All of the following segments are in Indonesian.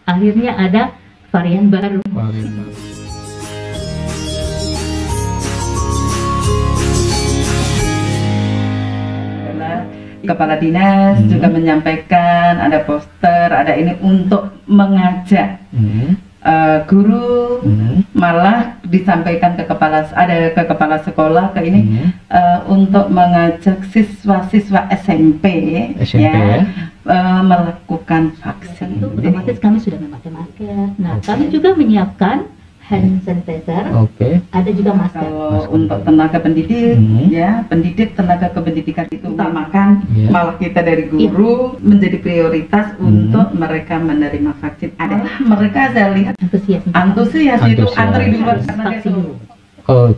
akhirnya ada varian baru. Kepala dinas juga menyampaikan, ada poster, ada ini untuk mengajak guru, malah disampaikan ke kepala sekolah ke ini untuk mengajak siswa-siswa SMP ya. Melakukan vaksin. Itu otomatis kami sudah memakai masker. Nah, kami juga menyiapkan hand sanitizer. Ada juga masker. Kalau untuk tenaga pendidik, ya pendidik tenaga kependidikan itu utamakan, malah kita dari guru menjadi prioritas untuk mereka menerima vaksin. Adalah mereka saya lihat antusias itu antri di luar karena vaksin dulu.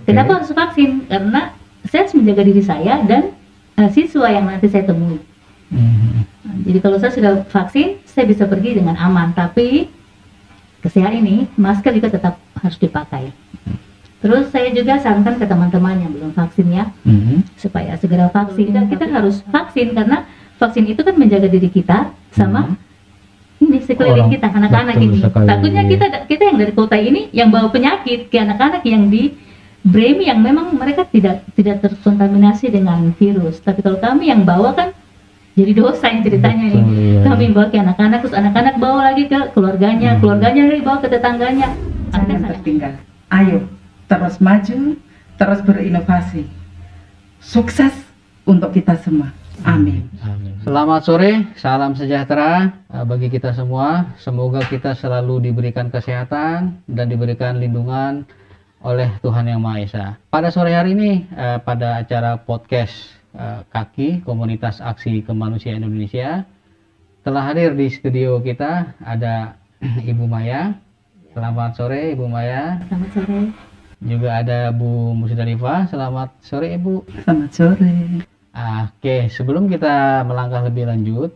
Kenapa harus vaksin? Karena saya harus menjaga diri saya dan siswa yang nanti saya temui. Jadi kalau saya sudah vaksin, saya bisa pergi dengan aman. Tapi kesehatan ini, masker juga tetap harus dipakai. Terus saya juga sarankan ke teman-teman yang belum vaksin ya, supaya segera vaksin. Dan kita harus vaksin karena vaksin itu kan menjaga diri kita sama ini sekeliling kita, anak-anak ini. Takutnya kita yang dari kota ini yang bawa penyakit ke anak-anak yang di Bremi yang memang mereka tidak terkontaminasi dengan virus. Tapi kalau kami yang bawa kan jadi dosa yang ceritanya nih. Kami bawa ke anak-anak, terus anak-anak bawa lagi ke keluarganya, keluarganya lagi bawa ke tetangganya. Jangan tertinggal. Ayo terus maju, terus berinovasi. Sukses untuk kita semua. Amin. Selamat sore, salam sejahtera bagi kita semua. Semoga kita selalu diberikan kesehatan dan diberikan lindungan oleh Tuhan Yang Maha Esa. Pada sore hari ini, pada acara podcast Kaki Komunitas Aksi Kemanusiaan Indonesia, telah hadir di studio kita ada Ibu Maya. Selamat sore Ibu Maya. Selamat sore. Juga ada Bu Musdalifah. Selamat sore Ibu. Selamat sore. Oke, sebelum kita melangkah lebih lanjut,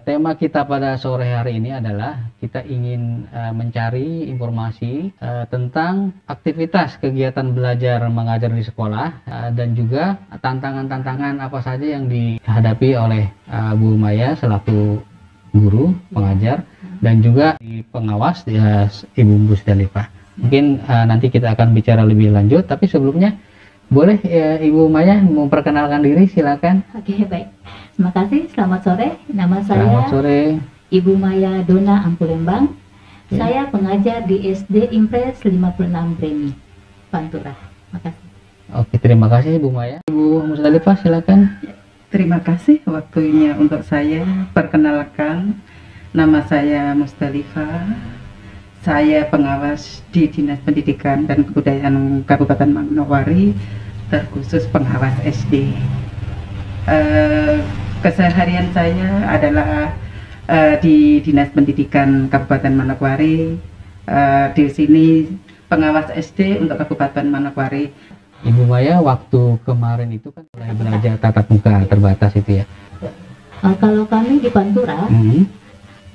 tema kita pada sore hari ini adalah kita ingin mencari informasi tentang aktivitas kegiatan belajar mengajar di sekolah dan juga tantangan-tantangan apa saja yang dihadapi oleh Bu Maya selaku guru pengajar dan juga di pengawas Ibu Musdalifah. Mungkin nanti kita akan bicara lebih lanjut, tapi sebelumnya boleh ya, Ibu Maya memperkenalkan diri, silakan. Oke, baik. Terima kasih. Selamat sore. Nama saya Selamat sore. Ibu Maya Dona Ampulembang. Saya pengajar di SD Impres 56 Bremi, Pantura. Makasih. Oke, terima kasih Ibu Maya. Ibu Musdalifah, silakan. Terima kasih waktunya untuk saya. Perkenalkan, nama saya Musdalifah. Saya pengawas di Dinas Pendidikan dan Kebudayaan Kabupaten Manokwari, terkhusus pengawas SD. Keseharian saya adalah di Dinas Pendidikan Kabupaten Manokwari. Di sini pengawas SD untuk Kabupaten Manokwari. Ibu Maya, waktu kemarin itu kan mulai belajar tatap muka terbatas itu ya. Kalau kami di Pantura,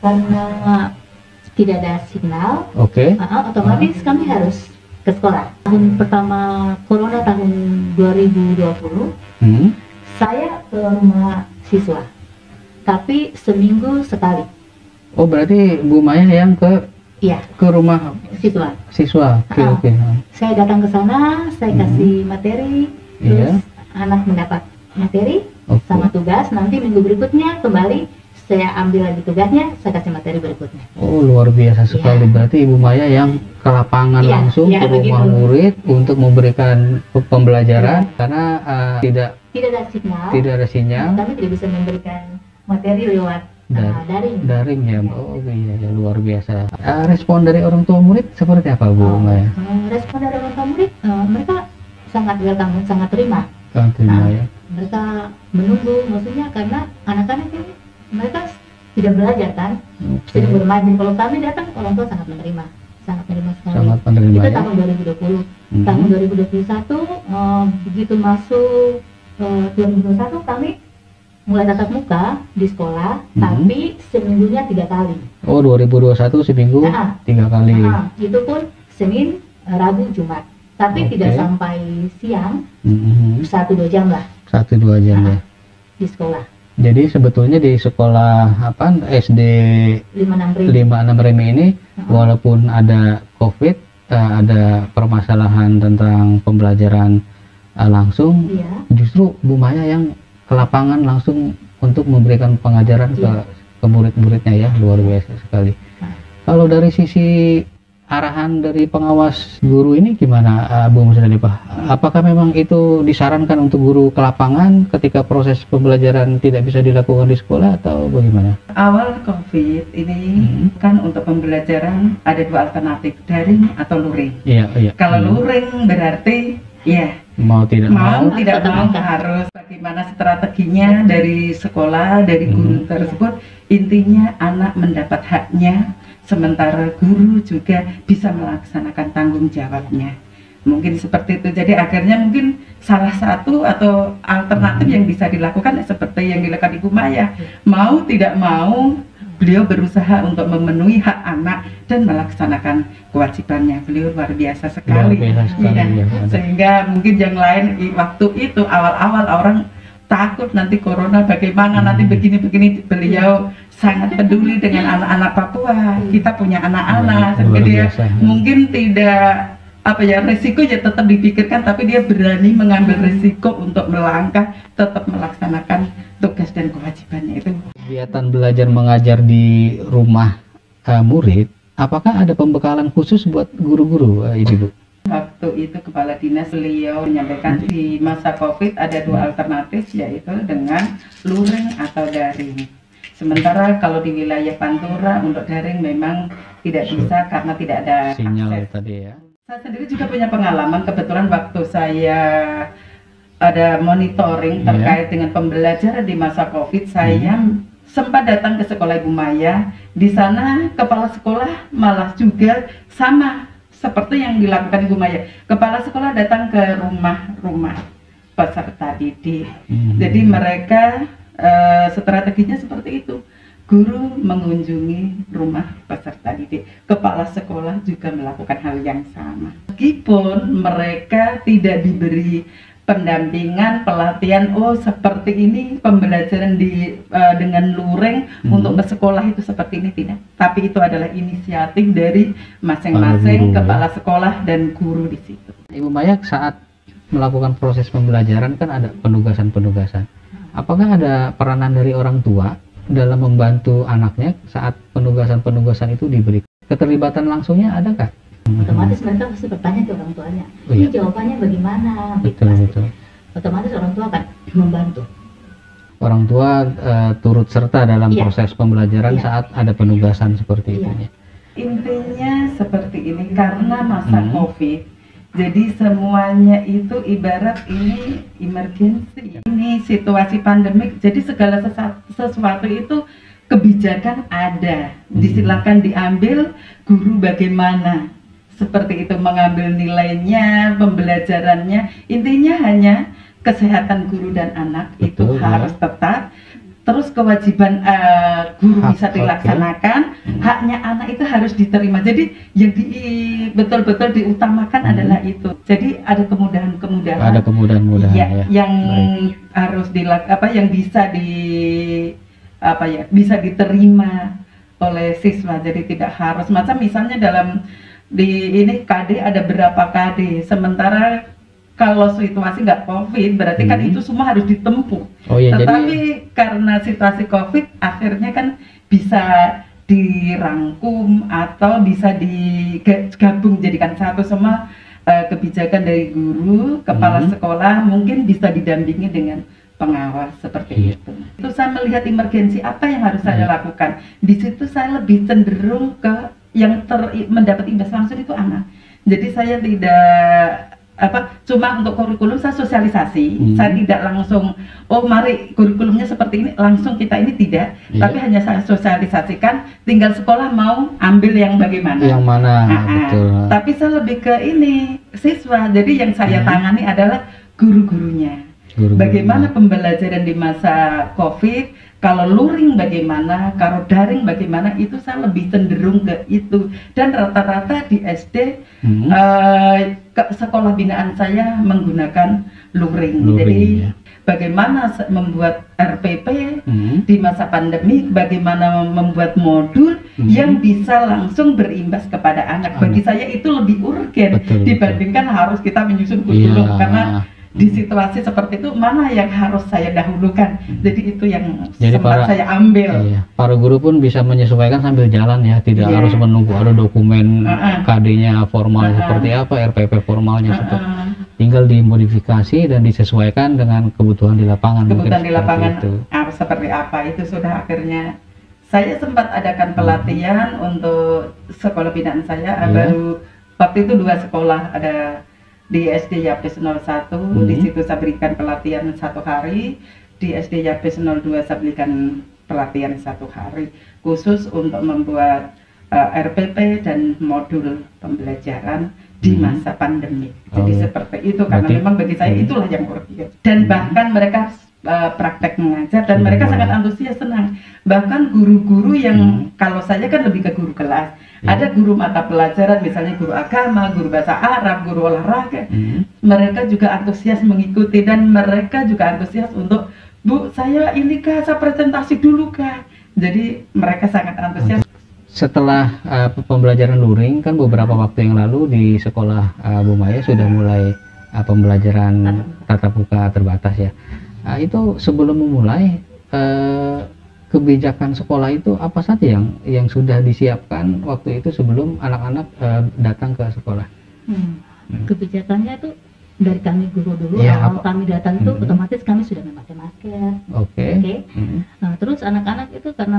karena tidak ada signal, otomatis kami harus ke sekolah. Tahun pertama Corona tahun 2020, saya ke rumah siswa, tapi seminggu sekali. Oh, berarti Bu Maya yang ke rumah siswa. Oke. Saya datang ke sana, saya kasih materi, terus anak mendapat materi sama tugas. Nanti minggu berikutnya kembali saya ambil lagi tugasnya, saya kasih materi berikutnya. Oh, luar biasa sekali. Berarti Ibu Maya yang ke lapangan langsung ke rumah murid untuk memberikan pembelajaran karena tidak ada sinyal. Kami tidak bisa memberikan materi lewat daring ya. Oh iya, luar biasa. Respon dari orang tua murid seperti apa Bu Maya? Respon dari orang tua murid, mereka sangat welcome, sangat terima. Ya. Mereka menunggu, maksudnya karena anak-anak ini mereka tidak belajar kan, tidak bermain. Kalau kami datang, orang tua sangat menerima sekali. Itu tahun 2020. Tahun 2021 begitu masuk 2021 kami mulai tatap muka di sekolah, tapi seminggunya 3 kali. Oh, 2021 seminggu 3 kali. Itu pun Senin, Rabu, Jumat. Tapi tidak sampai siang, 1-2 jam lah. 1-2 jam ya. Di sekolah. Jadi sebetulnya di sekolah SD 56 Remi ini walaupun ada COVID, ada permasalahan tentang pembelajaran langsung, justru Bu Maya yang ke lapangan langsung untuk memberikan pengajaran ke murid-muridnya ya, luar biasa sekali. Kalau dari sisi arahan dari pengawas guru ini gimana, Bu Musdalifah? Apakah memang itu disarankan untuk guru ke lapangan ketika proses pembelajaran tidak bisa dilakukan di sekolah atau bagaimana? Awal COVID ini kan untuk pembelajaran ada dua alternatif, daring atau luring. Iya. Kalau luring berarti mau tidak mau harus bagaimana strateginya dari sekolah, dari guru tersebut. Intinya anak mendapat haknya, sementara guru juga bisa melaksanakan tanggung jawabnya. Mungkin seperti itu. Jadi akhirnya mungkin salah satu atau alternatif yang bisa dilakukan seperti yang dilakukan Ibu Maya. Mau tidak mau beliau berusaha untuk memenuhi hak anak dan melaksanakan kewajibannya. Beliau luar biasa sekali. Sehingga mungkin yang lain waktu itu awal-awal orang takut nanti corona bagaimana, nanti begini-begini, beliau sangat peduli dengan anak-anak Papua. Kita punya anak-anak, dia mungkin tidak resiko ya tetap dipikirkan, tapi dia berani mengambil resiko untuk melangkah, tetap melaksanakan tugas dan kewajibannya itu. Kegiatan belajar mengajar di rumah murid, apakah ada pembekalan khusus buat guru-guru, Ibu? Waktu itu Kepala Dinas beliau menyampaikan di masa COVID ada dua alternatif, yaitu dengan luring atau daring. Sementara kalau di wilayah Pantura untuk daring memang tidak bisa karena tidak ada sinyal akses. Tadi ya. Saya sendiri juga punya pengalaman, kebetulan waktu saya ada monitoring terkait dengan pembelajaran di masa COVID, saya sempat datang ke sekolah Ibu Maya. Di sana kepala sekolah malah juga sama seperti yang dilakukan Ibu Maya. Kepala sekolah datang ke rumah-rumah peserta didik. Jadi mereka strateginya seperti itu. Guru mengunjungi rumah peserta didik. Kepala sekolah juga melakukan hal yang sama. Meskipun mereka tidak diberi pendampingan, pelatihan, seperti ini pembelajaran dengan luring untuk ke sekolah itu seperti ini, tidak. Tapi itu adalah inisiatif dari masing-masing kepala sekolah dan guru di situ. Ibu Maya saat melakukan proses pembelajaran kan ada penugasan-penugasan. Apakah ada peranan dari orang tua dalam membantu anaknya saat penugasan-penugasan itu diberi? Keterlibatan langsungnya adakah? Otomatis mereka pasti bertanya ke orang tuanya, ini jawabannya bagaimana? Betul. Otomatis orang tua akan membantu. Orang tua turut serta dalam proses pembelajaran saat ada penugasan seperti itu. Intinya seperti ini, karena masa COVID, jadi semuanya itu ibarat ini emergency. Ini situasi pandemik, jadi segala sesuatu itu kebijakan ada, disilakan diambil, guru bagaimana. Seperti itu, mengambil nilainya, pembelajarannya, intinya hanya kesehatan guru dan anak itu harus tetap. Terus kewajiban guru bisa dilaksanakan, haknya anak itu harus diterima. Jadi yang betul-betul diutamakan adalah itu. Jadi ada kemudahan-kemudahan. Ada kemudahan-kemudahan yang harus yang bisa diterima oleh siswa. Jadi tidak harus macam misalnya di ini KD ada berapa KD, sementara kalau situasi nggak COVID berarti kan itu semua harus ditempuh. Tetapi karena situasi COVID akhirnya kan bisa dirangkum atau bisa digabung jadikan satu semua. Kebijakan dari guru, kepala sekolah mungkin bisa didampingi dengan pengawas seperti itu. Itu saya melihat emergensi apa yang harus saya lakukan. Di situ saya lebih cenderung ke yang mendapat imbas langsung itu anak. Jadi saya tidak cuma untuk kurikulum saya sosialisasi, saya tidak langsung mari kurikulumnya seperti ini langsung kita ini tidak, tapi hanya saya sosialisasikan, tinggal sekolah mau ambil yang bagaimana. Yang mana, betul. Tapi saya lebih ke ini siswa, jadi yang saya tangani adalah guru-gurunya. Bagaimana pembelajaran di masa COVID, kalau luring bagaimana, kalau daring bagaimana, itu saya lebih cenderung ke itu. Dan rata-rata di SD sekolah binaan saya menggunakan luring. Jadi bagaimana membuat RPP di masa pandemi, bagaimana membuat modul yang bisa langsung berimbas kepada anak. Bagi saya itu lebih urgen dibandingkan harus kita menyusun kurikulum, karena di situasi seperti itu mana yang harus saya dahulukan. Jadi itu yang sempat saya ambil. Para guru pun bisa menyesuaikan sambil jalan ya, tidak harus menunggu ada dokumen KD-nya formal seperti apa, RPP formalnya tinggal dimodifikasi dan disesuaikan dengan kebutuhan di lapangan. Kebutuhan di lapangan seperti apa itu sudah akhirnya saya sempat adakan pelatihan untuk sekolah binaan saya. Baru waktu itu 2 sekolah, ada di SD Yapes 01, di situ saya berikan pelatihan 1 hari, di SD Yapes 02 saya berikan pelatihan 1 hari khusus untuk membuat RPP dan modul pembelajaran di masa pandemi. Jadi seperti itu, karena memang bagi saya itulah yang urgent. Dan bahkan mereka praktek mengajar dan mereka sangat antusias, senang. Bahkan guru-guru yang kalau saya kan lebih ke guru kelas, ada guru mata pelajaran, misalnya guru agama, guru bahasa Arab, guru olahraga, mereka juga antusias mengikuti dan mereka juga antusias untuk, Bu, saya ini Kak, saya presentasi dulu Kak. Jadi mereka sangat antusias. Setelah pembelajaran luring kan beberapa waktu yang lalu di sekolah Bu Maya sudah mulai pembelajaran tatap muka terbatas ya. Itu sebelum memulai kebijakan sekolah itu apa saja yang sudah disiapkan waktu itu sebelum anak-anak datang ke sekolah? Kebijakannya itu dari kami guru dulu, awal kami datang itu otomatis kami sudah memakai masker. Nah, terus anak-anak itu karena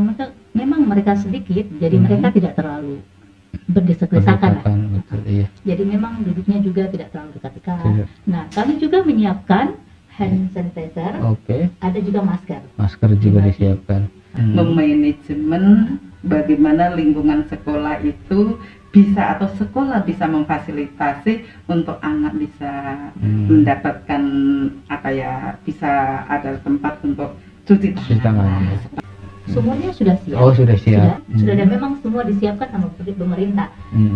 mereka sedikit, jadi mereka tidak terlalu berdesak-desakan. Jadi memang duduknya juga tidak terlalu dekat-dekat. Nah, kami juga menyiapkan hand sanitizer, ada juga masker. Masker juga disiapkan. Memanajemen bagaimana lingkungan sekolah itu bisa, atau sekolah bisa memfasilitasi untuk anak bisa mendapatkan bisa ada tempat untuk cuci tangan. Semuanya sudah siap. Sudah siap. Sudah dan memang semua disiapkan sama pemerintah.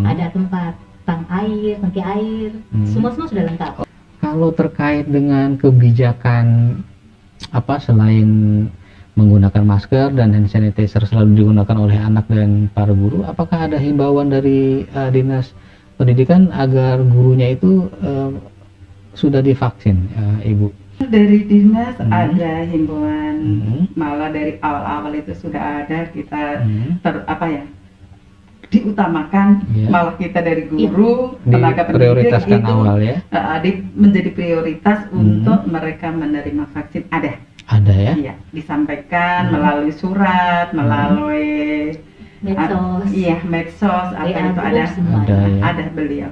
Ada tempat tangki air, semua sudah lengkap. Kalau terkait dengan kebijakan selain menggunakan masker dan hand sanitizer selalu digunakan oleh anak dan para guru, apakah ada himbauan dari Dinas Pendidikan agar gurunya itu sudah divaksin, Ibu? Dari Dinas ada himbauan, malah dari awal-awal itu sudah ada kita diutamakan, malah kita dari guru, tenaga pendidik itu awal ya, menjadi prioritas untuk mereka menerima vaksin. Ada ya? Iya, disampaikan melalui surat, melalui medsos. Medsos, itu ada beliau.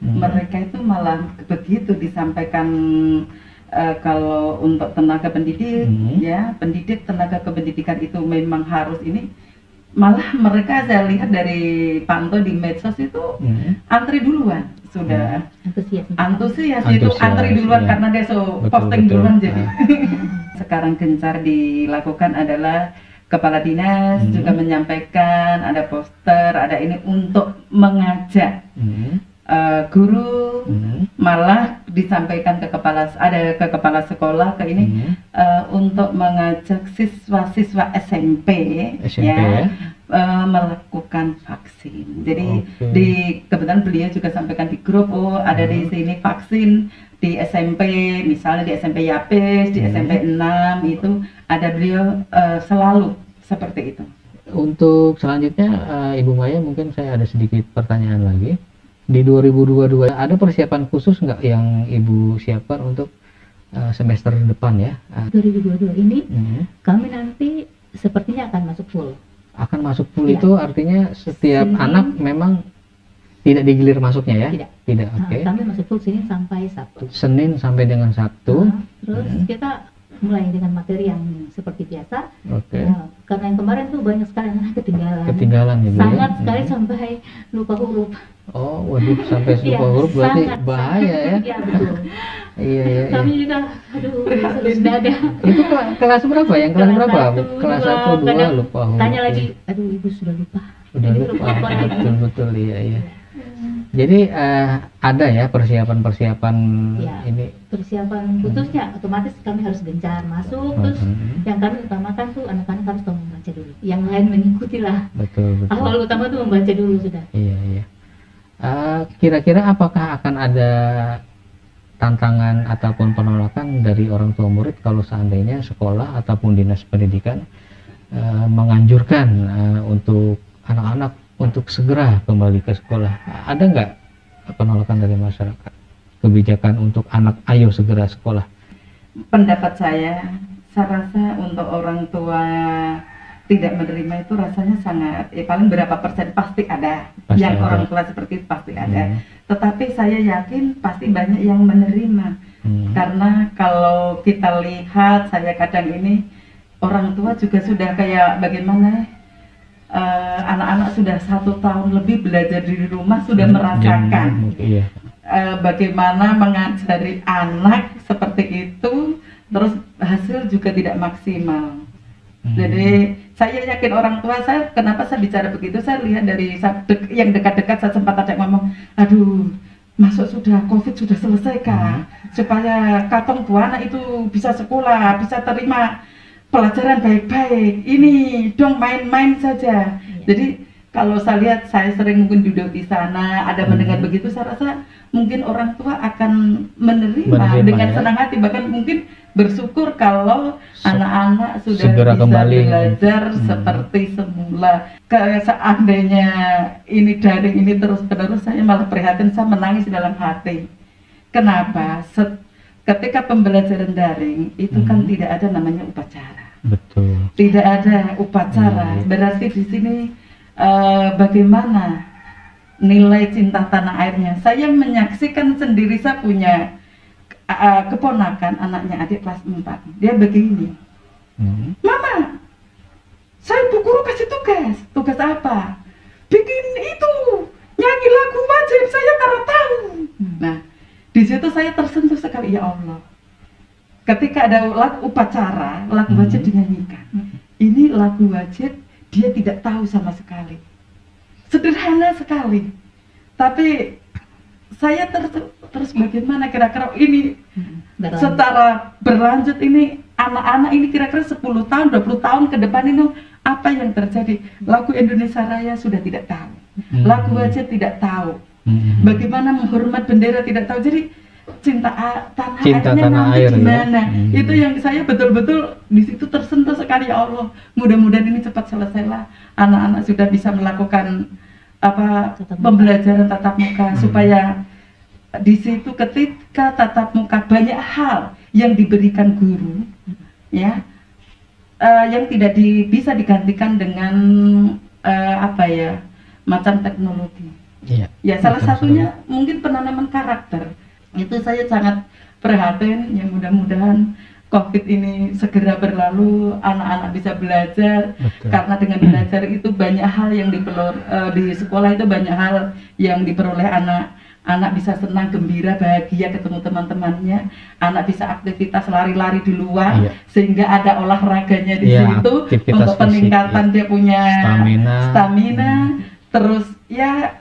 Mereka itu malah begitu disampaikan. Kalau untuk tenaga pendidik, pendidik tenaga kependidikan itu memang harus ini. Malah mereka saya lihat dari pantau di medsos itu antri duluan, sudah antusias itu antri duluan karena dia posting duluan. Jadi sekarang gencar dilakukan adalah kepala dinas juga menyampaikan, ada poster, ada ini untuk mengajak guru, malah disampaikan ke kepala sekolah untuk mengajak siswa-siswa SMP melakukan vaksin. Jadi kebetulan beliau juga sampaikan di grup, ada di sini vaksin di SMP, misalnya di SMP Yapes, di SMP 6 itu ada beliau selalu seperti itu. Untuk selanjutnya Ibu Maya, mungkin saya ada sedikit pertanyaan lagi. Di 2022 ada persiapan khusus nggak yang Ibu siapkan untuk semester depan ya? 2022 ini kami nanti sepertinya akan masuk full. Akan masuk full itu artinya setiap anak memang tidak digilir masuknya ya? Tidak. Kami masuk full Senin sampai Sabtu. Senin sampai dengan Sabtu. Terus kita mulai dengan materi yang seperti biasa. Karena yang kemarin tuh banyak sekali anak ketinggalan ya, sangat sekali sampai lupa huruf. Waduh, sampai lupa huruf berarti bahaya ya? Iya betul. Iya. Kami juga, sudah ada. Itu kelas berapa? Yang kelas berapa? Kelas 1, 2 lupa huruf. Tanya lagi, aduh ibu sudah lupa. Udah lupa, betul iya. Jadi ada ya persiapan-persiapan ya, ini. Persiapan putusnya otomatis kami harus gencar masuk. Terus yang kami utamakan tuh anak-anak harus tahu membaca dulu. Yang lain mengikuti lah. Betul. Awal utama tuh membaca dulu sudah. Iya. Kira-kira apakah akan ada tantangan ataupun penolakan dari orang tua murid kalau seandainya sekolah ataupun dinas pendidikan menganjurkan untuk anak-anak untuk segera kembali ke sekolah? Ada nggak penolakan dari masyarakat kebijakan untuk anak ayo segera sekolah? Pendapat saya rasa untuk orang tua tidak menerima itu rasanya sangat, paling berapa persen pasti ada. Yang ada. Orang tua seperti itu pasti ada. Tetapi saya yakin pasti banyak yang menerima. Karena kalau kita lihat, saya kadang ini orang tua juga sudah kayak bagaimana anak-anak sudah 1 tahun lebih belajar di rumah, sudah merasakan bagaimana mengajari anak seperti itu, terus hasil juga tidak maksimal. Jadi saya yakin orang tua saya, kenapa saya bicara begitu, saya lihat dari yang dekat-dekat, saya sempat ada ngomong, aduh masuk sudah COVID sudah selesai kah, supaya katong tua anak itu bisa sekolah, bisa terima pelajaran baik-baik, ini dong main-main saja. Jadi kalau saya lihat, saya sering mungkin duduk di sana, ada mendengar begitu, saya rasa mungkin orang tua akan menerima dengan senang hati, bahkan mungkin bersyukur kalau anak-anak sudah bisa kembali belajar seperti semula. Seandainya ini daring ini terus-menerus, saya malah prihatin, saya menangis dalam hati. Kenapa? Ketika pembelajaran daring itu kan tidak ada namanya upacara. Betul. Tidak ada upacara. Berarti di sini bagaimana nilai cinta tanah airnya. Saya menyaksikan sendiri, saya punya keponakan, anaknya adik kelas 4. Dia begini, Mama, saya Bu Guru kasih tugas. Tugas apa? Bikin itu, nyanyi lagu wajib, saya karena tahu. Nah, di situ saya tersentuh sekali, ya Allah. Ketika ada lagu upacara, lagu wajib dinyanyikan. Ini lagu wajib, dia tidak tahu sama sekali. Sederhana sekali. Tapi saya terus bagaimana kira-kira ini secara berlanjut ini anak-anak ini kira-kira 10 tahun, 20 tahun ke depan ini apa yang terjadi? Lagu Indonesia Raya sudah tidak tahu. Lagu wajib tidak tahu. Bagaimana menghormat bendera tidak tahu. Jadi cinta airnya nanti air, gimana? Ya? Itu yang saya betul-betul di situ tersentuh sekali, ya Allah. Mudah-mudahan ini cepat selesailah. Anak-anak sudah bisa melakukan pembelajaran tatap muka supaya di situ ketika tatap muka banyak hal yang diberikan guru, ya, yang tidak bisa digantikan dengan macam teknologi. Ya salah satunya mungkin penanaman karakter. Itu saya sangat prihatin, ya mudah-mudahan COVID ini segera berlalu, anak-anak bisa belajar. Karena dengan belajar itu banyak hal yang di sekolah itu banyak hal yang diperoleh anak bisa senang, gembira, bahagia ketemu teman-temannya, anak bisa aktivitas lari-lari di luar, sehingga ada olahraganya di situ untuk peningkatan dia punya stamina, terus ya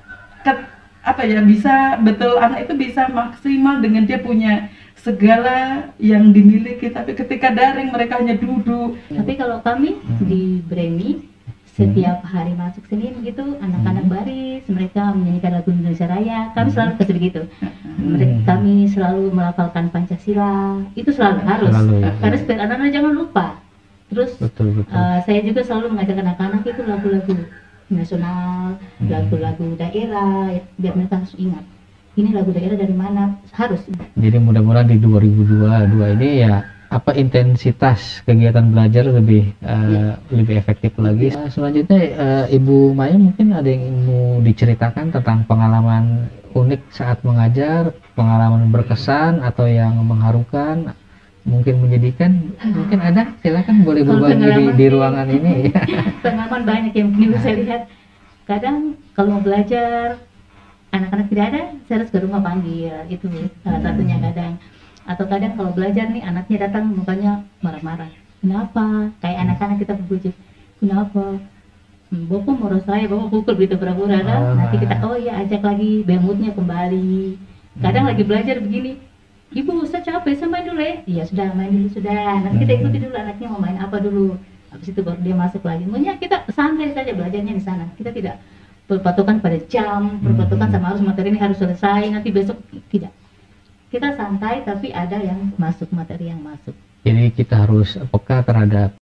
bisa betul anak itu bisa maksimal dengan dia punya segala yang dimiliki. Tapi ketika daring mereka hanya duduk. Tapi kalau kami di Bremi setiap hari masuk Senin gitu, anak-anak baris mereka menyanyikan lagu Indonesia Raya, kami selalu kasih begitu. Kami selalu melafalkan Pancasila, itu selalu harus karena supaya anak-anak jangan lupa. Terus saya juga selalu mengajarkan anak-anak itu lagu-lagu nasional, lagu-lagu daerah, biar mereka harus ingat ini lagu daerah dari mana, harus. Jadi mudah-mudahan di 2022 ini ya intensitas kegiatan belajar lebih efektif lagi. Selanjutnya Ibu Maya mungkin ada yang mau diceritakan tentang pengalaman unik saat mengajar, pengalaman berkesan atau yang mengharukan, mungkin menyedihkan, mungkin ada, silakan boleh berbagi di ruangan ini. Pengalaman banyak yang mungkin saya lihat. Kadang kalau mau belajar anak-anak tidak ada, saya harus ke rumah panggil, itu salah satunya kadang. Atau kadang kalau belajar nih anaknya datang mukanya marah-marah, kenapa? Kayak anak-anak kita berbujuk, kenapa? Bapak mau saya, bapak pukul gitu pura-pura kan. Nanti kita ajak lagi moodnya kembali. Kadang lagi belajar begini, ibu saya capek, saya main dulu ya. Iya sudah, main dulu sudah. Nanti kita ikuti dulu anaknya mau main apa dulu. Habis itu baru dia masuk lagi. Maunya kita santai saja belajarnya di sana. Kita tidak berpatokan pada jam, berpatokan sama harus materi ini harus selesai, nanti besok tidak. Kita santai tapi ada yang masuk, materi yang masuk. Jadi kita harus peka terhadap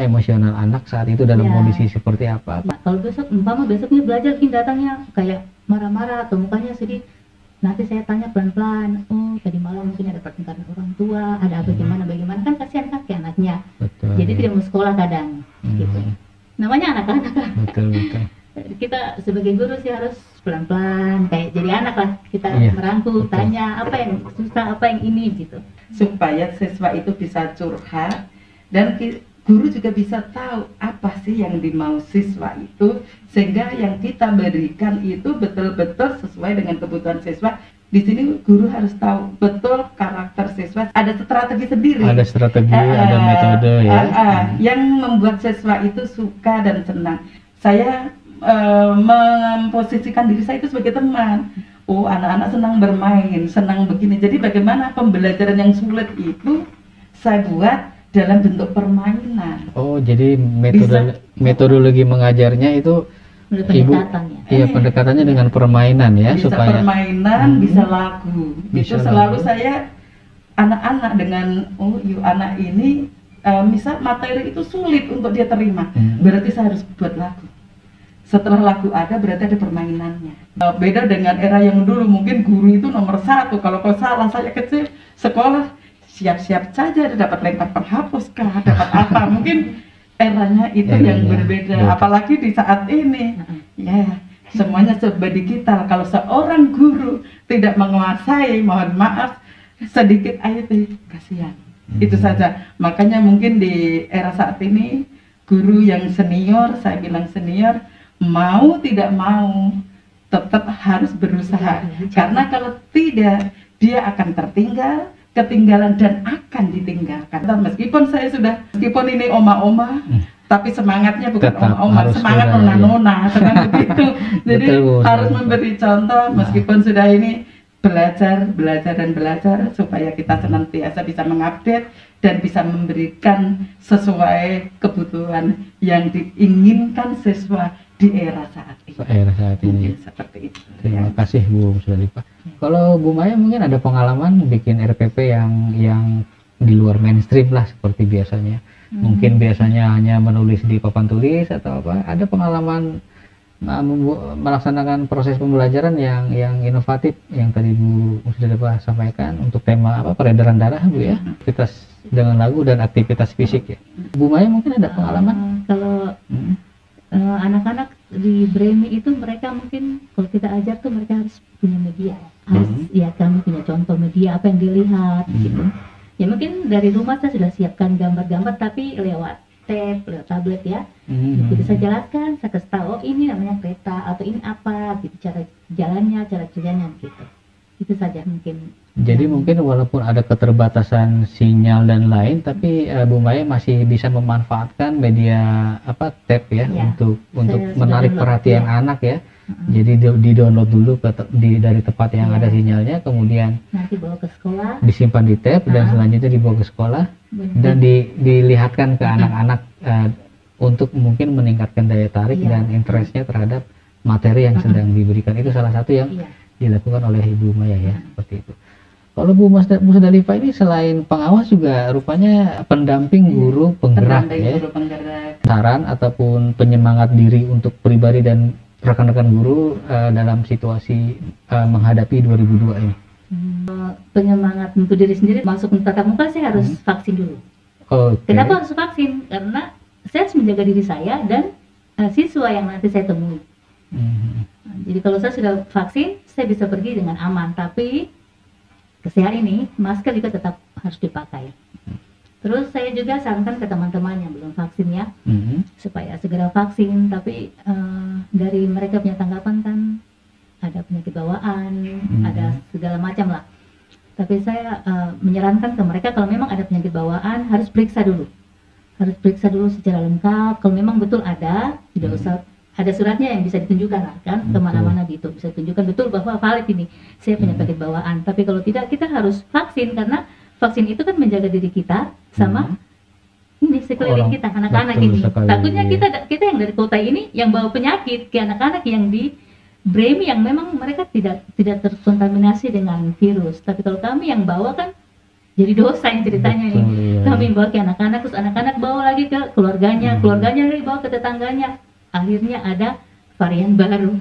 emosional anak saat itu dalam kondisi seperti apa. Nah, kalau besoknya belajar datangnya kayak marah-marah atau mukanya sedih, nanti saya tanya pelan-pelan, oh tadi malam mungkin ada pertengkaran orang tua, ada apa bagaimana kan kasihan kakek anaknya. Betul, jadi tidak mau sekolah kadang gitu. Namanya anak-anak kan. Betul. Kita sebagai guru sih harus pelan-pelan kayak jadi anak lah, kita merangkul, tanya apa yang susah, apa yang ini gitu, supaya siswa itu bisa curhat dan guru juga bisa tahu apa sih yang dimau siswa itu, sehingga yang kita berikan itu betul-betul sesuai dengan kebutuhan siswa. Di sini guru harus tahu betul karakter siswa, ada strategi sendiri. Ada strategi, ada metode ya. Yang membuat siswa itu suka dan senang. Saya memposisikan diri saya itu sebagai teman. Oh, anak-anak senang bermain, senang begini. Jadi bagaimana pembelajaran yang sulit itu saya buat dalam bentuk permainan. Oh, jadi metodologi mengajarnya itu pendekatannya dengan permainan ya, bisa supaya permainan, bisa lagu. Bisa itu selalu lagu. Saya anak-anak dengan anak ini misal materi itu sulit untuk dia terima. Berarti saya harus buat lagu. Setelah lagu ada berarti ada permainannya. Beda dengan era yang dulu, mungkin guru itu nomor 1. Kalau salah, saya kecil sekolah siap-siap saja dapat lempar penghapus kah, dapat apa, mungkin eranya itu yang berbeda. Apalagi di saat ini ya semuanya serba digital. Kalau seorang guru tidak menguasai, mohon maaf, sedikit IT, kasihan. Itu saja. Makanya mungkin di era saat ini guru yang senior, saya bilang senior, mau tidak mau tetap harus berusaha, karena kalau tidak dia akan ketinggalan dan akan ditinggalkan. Meskipun ini oma-oma, tapi semangatnya bukan oma-oma, semangat nona-nona, begitu. Jadi harus memberi contoh, meskipun sudah ini belajar supaya kita senantiasa bisa mengupdate dan bisa memberikan sesuai kebutuhan yang diinginkan siswa di era saat ini. Seperti itu. Terima kasih Bu Musdalifah. Kalau Bu Maya mungkin ada pengalaman bikin RPP yang di luar mainstream lah seperti biasanya. Mungkin biasanya hanya menulis di papan tulis atau apa. Ada pengalaman melaksanakan proses pembelajaran yang inovatif yang tadi Bu Musdalifah sampaikan untuk tema peredaran darah Bu ya. Aktivitas dengan lagu dan aktivitas fisik ya. Bu Maya mungkin ada pengalaman? Kalau anak-anak di Bremi itu mereka mungkin kalau kita ajar tuh mereka harus punya media, harus kami punya contoh media apa yang dilihat gitu. Ya mungkin dari rumah saya sudah siapkan gambar-gambar tapi lewat lewat tablet ya. Jadi saya jelaskan, saya kasih tahu ini namanya kereta atau ini apa gitu, cara jalannya, cara kerjanya gitu. Itu saja mungkin. Jadi mungkin walaupun ada keterbatasan sinyal dan lain, tapi Bu Maya masih bisa memanfaatkan media tab ya, untuk menarik perhatian anak ya. Jadi di-download dulu dari tempat yang ada sinyalnya, kemudian nanti bawa ke sekolah, disimpan di tab dan selanjutnya dibawa ke sekolah dan dilihatkan ke anak-anak untuk mungkin meningkatkan daya tarik dan interestnya terhadap materi yang sedang diberikan. Itu salah satu yang dilakukan oleh Ibu Maya ya, seperti itu. Kalau Bu Musdalifah ini selain pengawas juga rupanya pendamping guru penggerak ya. Saran ataupun penyemangat diri untuk pribadi dan rekan-rekan guru dalam situasi menghadapi 2002 ini. Penyemangat untuk diri sendiri masuk tatap muka saya harus vaksin dulu. Kenapa harus vaksin? Karena saya harus menjaga diri saya dan siswa yang nanti saya temui. Jadi kalau saya sudah vaksin, saya bisa pergi dengan aman. Tapi kesehatan ini masker juga tetap harus dipakai. Terus saya juga sarankan ke teman-teman yang belum vaksin ya, supaya segera vaksin. Tapi dari mereka punya tanggapan kan, ada penyakit bawaan, ada segala macam lah. Tapi saya menyarankan ke mereka kalau memang ada penyakit bawaan harus periksa dulu, harus periksa dulu secara lengkap. Kalau memang betul ada, tidak usah ada suratnya yang bisa ditunjukkan lah kan, kemana-mana gitu, bisa tunjukkan betul bahwa valid ini saya punya penyakit bawaan. Tapi kalau tidak, kita harus vaksin, karena vaksin itu kan menjaga diri kita sama ini sekeliling kita, anak-anak ini. Takutnya kita yang dari kota ini yang bawa penyakit ke anak-anak yang di Bremi yang memang mereka tidak terkontaminasi dengan virus. Tapi kalau kami yang bawa kan jadi dosa yang ceritanya nih. Kami bawa ke anak-anak, terus anak-anak bawa lagi ke keluarganya, keluarganya lagi bawa ke tetangganya. Akhirnya ada varian baru.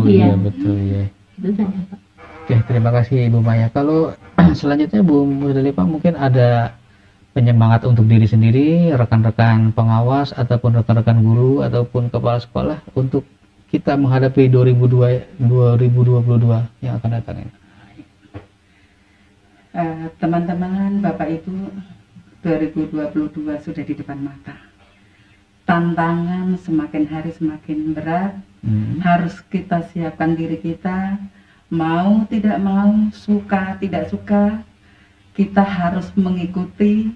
Iya betul ya. Itu saja Pak. Oke, terima kasih Ibu Maya. Kalau selanjutnya Bu Musdalifah mungkin ada penyemangat untuk diri sendiri, rekan-rekan pengawas ataupun rekan-rekan guru ataupun kepala sekolah untuk kita menghadapi 2022 yang akan datang ini. Teman-teman, Bapak Ibu, 2022 sudah di depan mata. Tantangan semakin hari semakin berat, harus kita siapkan diri kita, mau tidak mau, suka tidak suka, kita harus mengikuti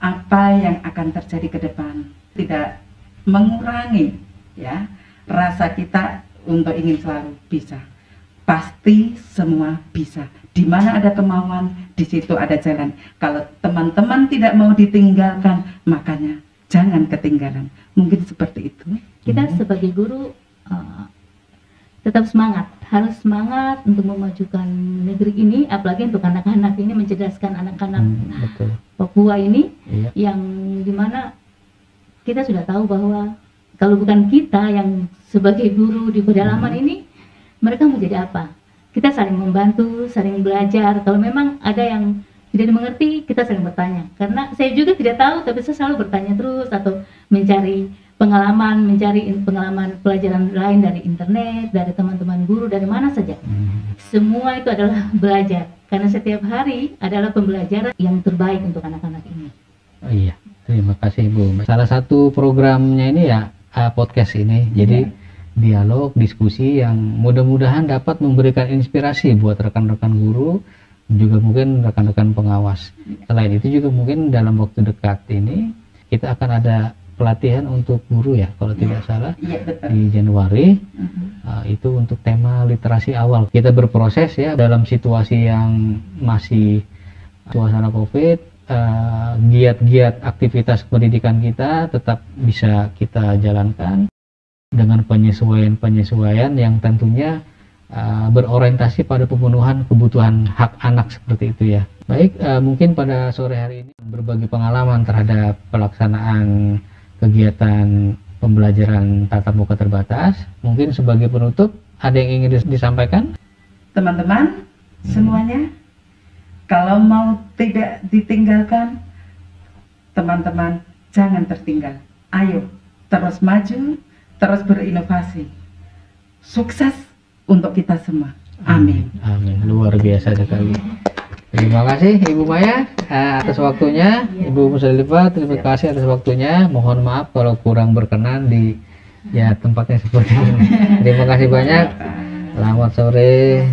apa yang akan terjadi ke depan, tidak mengurangi ya rasa kita untuk ingin selalu bisa. Pasti semua bisa. Di mana ada kemauan, di situ ada jalan. Kalau teman-teman tidak mau ditinggalkan, makanya jangan ketinggalan. Mungkin seperti itu. Kita sebagai guru tetap semangat, harus semangat untuk memajukan negeri ini, apalagi untuk anak-anak ini, mencerdaskan anak-anak Papua ini, yang dimana kita sudah tahu bahwa kalau bukan kita yang sebagai guru di pedalaman ini, mereka mau jadi apa? Kita saling membantu, saling belajar. Kalau memang ada yang tidak dimengerti, kita saling bertanya. Karena saya juga tidak tahu, tapi saya selalu bertanya terus atau mencari pengalaman pelajaran lain dari internet, dari teman-teman guru, dari mana saja. Semua itu adalah belajar. Karena setiap hari adalah pembelajaran yang terbaik untuk anak-anak ini. Oh iya, terima kasih Bu. Salah satu programnya ini ya podcast ini. Jadi dialog, diskusi yang mudah-mudahan dapat memberikan inspirasi buat rekan-rekan guru, juga mungkin rekan-rekan pengawas. Selain itu juga mungkin dalam waktu dekat ini kita akan ada pelatihan untuk guru ya, kalau tidak salah di Januari. Itu untuk tema literasi awal. Kita berproses ya dalam situasi yang masih suasana COVID, giat-giat aktivitas pendidikan kita tetap bisa kita jalankan dengan penyesuaian yang tentunya berorientasi pada pemenuhan kebutuhan hak anak seperti itu ya. Baik, mungkin pada sore hari ini berbagi pengalaman terhadap pelaksanaan kegiatan pembelajaran tatap muka terbatas. Mungkin sebagai penutup ada yang ingin disampaikan? Teman-teman semuanya, kalau mau tidak ditinggalkan, teman-teman jangan tertinggal. Ayo terus maju, terus berinovasi. Sukses untuk kita semua. Amin. Amin. Luar biasa sekali. Terima kasih Ibu Maya atas waktunya. Ibu Musdalifah, terima kasih atas waktunya. Mohon maaf kalau kurang berkenan di tempatnya seperti ini. Terima kasih banyak. Selamat sore.